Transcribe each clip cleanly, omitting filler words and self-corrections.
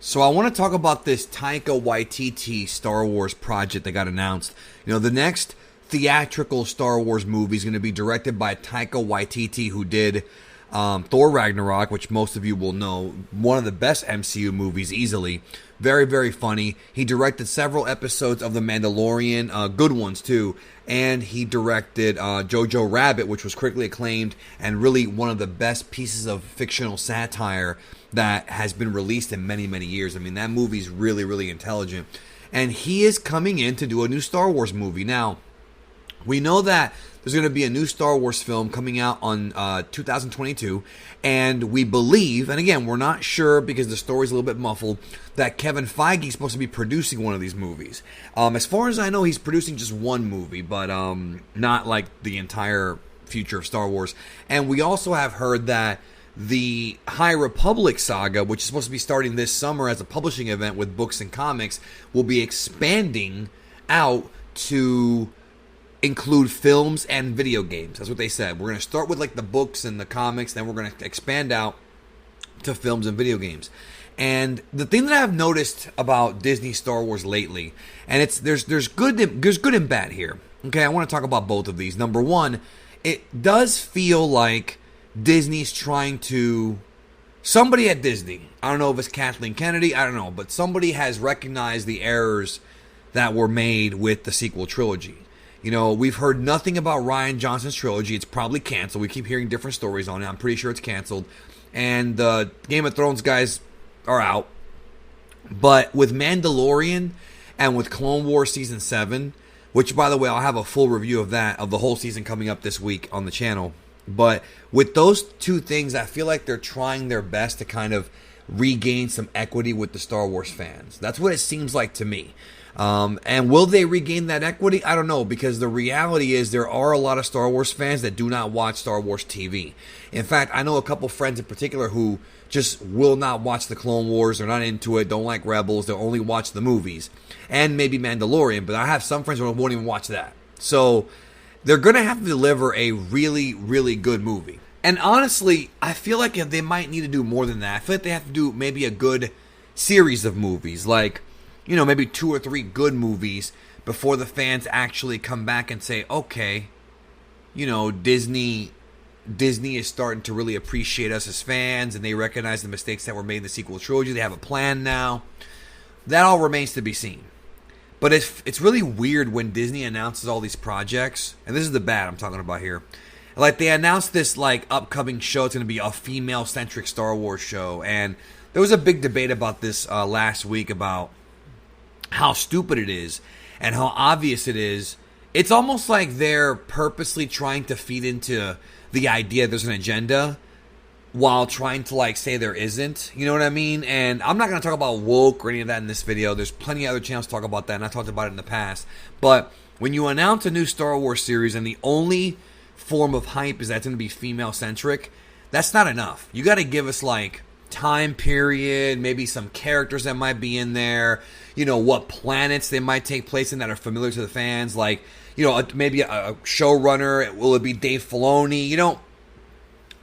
So I want to talk about this Taika Waititi Star Wars project that got announced. You know, the next theatrical Star Wars movie is going to be directed by Taika Waititi, who did Thor Ragnarok, which most of you will know, one of the best MCU movies easily. Very, very funny. He directed several episodes of The Mandalorian, good ones too. And he directed Jojo Rabbit, which was critically acclaimed and really one of the best pieces of fictional satire that has been released in many, many years. I mean, that movie's really, really intelligent. And he is coming in to do a new Star Wars movie. Now, we know that there's going to be a new Star Wars film coming out on 2022, and we believe, and again, we're not sure because the story's a little bit muffled, that Kevin Feige is supposed to be producing one of these movies. As far as I know, he's producing just one movie, but not like the entire future of Star Wars. And we also have heard that the High Republic saga, which is supposed to be starting this summer as a publishing event with books and comics, will be expanding out to include films and video games. That's what they said. We're going to start with like the books and the comics, then we're going to expand out to films and video games. And the thing that I've noticed about Disney Star Wars lately, and there's good and bad here. Okay, I want to talk about both of these. Number one, it does feel like Disney's trying to... Somebody at Disney, I don't know if it's Kathleen Kennedy, I don't know, but somebody has recognized the errors that were made with the sequel trilogy. You know, we've heard nothing about Rian Johnson's trilogy. It's probably canceled. We keep hearing different stories on it. I'm pretty sure it's canceled. And the Game of Thrones guys are out. But with Mandalorian and with Clone Wars Season 7, which, by the way, I'll have a full review of that, of the whole season coming up this week on the channel. But with those two things, I feel like they're trying their best to kind of regain some equity with the Star Wars fans. That's what it seems like to me. And will they regain that equity? I don't know, because the reality is there are a lot of Star Wars fans that do not watch Star Wars TV. In fact, I know a couple friends in particular who just will not watch the Clone Wars. They're not into it, don't like Rebels. They'll only watch the movies and maybe Mandalorian. But I have some friends who won't even watch that. So they're going to have to deliver a really, really good movie. And honestly, I feel like they might need to do more than that. I feel like they have to do maybe a good series of movies, like, you know, maybe 2 or 3 good movies before the fans actually come back and say, okay, you know, Disney is starting to really appreciate us as fans, and they recognize the mistakes that were made in the sequel trilogy. They have a plan now. That all remains to be seen. But it's really weird when Disney announces all these projects, and this is the bad I'm talking about here. Like, they announced this, like, upcoming show. It's going to be a female-centric Star Wars show, and there was a big debate about this last week about how stupid it is and how obvious it is. It's almost like they're purposely trying to feed into the idea there's an agenda while trying to, like, say there isn't. You know what I mean? And I'm not going to talk about woke or any of that in this video. There's plenty of other channels to talk about that, and I talked about it in the past. But when you announce a new Star Wars series and the only form of hype is that it's going to be female-centric, that's not enough. You got to give us, like, time period, maybe some characters that might be in there, you know, what planets they might take place in that are familiar to the fans, like, you know, maybe a showrunner. Will it be Dave Filoni? You know,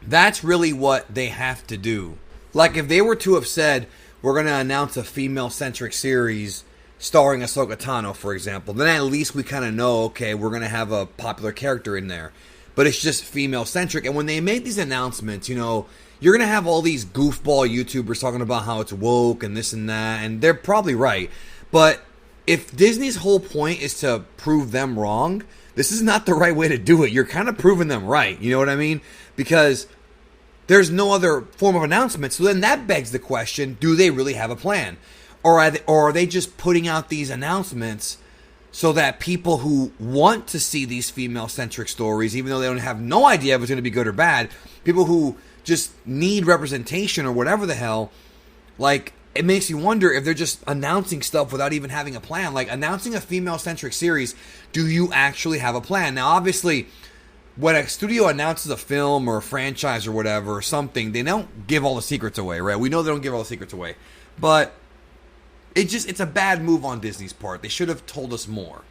that's really what they have to do. Like, if they were to have said, we're going to announce a female-centric series starring Ahsoka Tano, for example, then at least we kind of know, okay, we're going to have a popular character in there. But it's just female-centric. And when they made these announcements, you know, you're going to have all these goofball YouTubers talking about how it's woke and this and that, and they're probably right. But if Disney's whole point is to prove them wrong, this is not the right way to do it. You're kind of proving them right, you know what I mean? Because there's no other form of announcement. So then that begs the question, do they really have a plan? Or are they just putting out these announcements so that people who want to see these female-centric stories, even though they don't have no idea if it's going to be good or bad, people who just need representation or whatever the hell, like, it makes you wonder if they're just announcing stuff without even having a plan. Like, announcing a female-centric series, do you actually have a plan? Now, obviously, when a studio announces a film or a franchise or whatever, or something, they don't give all the secrets away, right? We know they don't give all the secrets away. But it's a bad move on Disney's part. They should have told us more.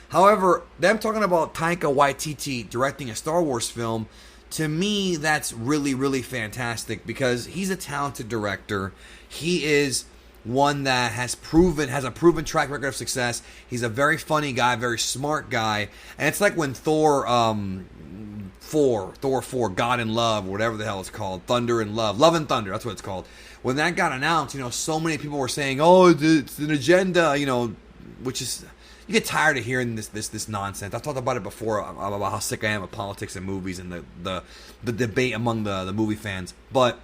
However, them talking about Taika Waititi directing a Star Wars film, to me, that's really, really fantastic because he's a talented director. He is one that has a proven track record of success. He's a very funny guy, very smart guy, and it's like when Thor 4, God and Love, whatever the hell it's called, Thunder and Love and Thunder, that's what it's called. When that got announced, so many people were saying, "Oh, it's an agenda," which is, you get tired of hearing this nonsense. I've talked about it before about how sick I am of politics and movies and the debate among the movie fans. But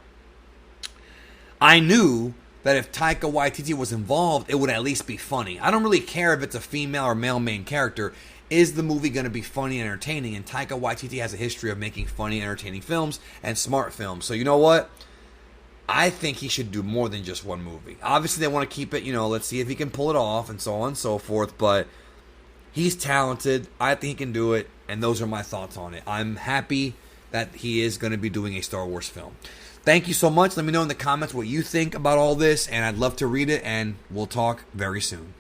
I knew that if Taika Waititi was involved, it would at least be funny. I don't really care if it's a female or male main character. Is the movie going to be funny and entertaining? And Taika Waititi has a history of making funny and entertaining films and smart films. So you know what? I think he should do more than just one movie. Obviously, they want to keep it, let's see if he can pull it off and so on and so forth. But he's talented. I think he can do it. And those are my thoughts on it. I'm happy that he is going to be doing a Star Wars film. Thank you so much. Let me know in the comments what you think about all this. And I'd love to read it. And we'll talk very soon.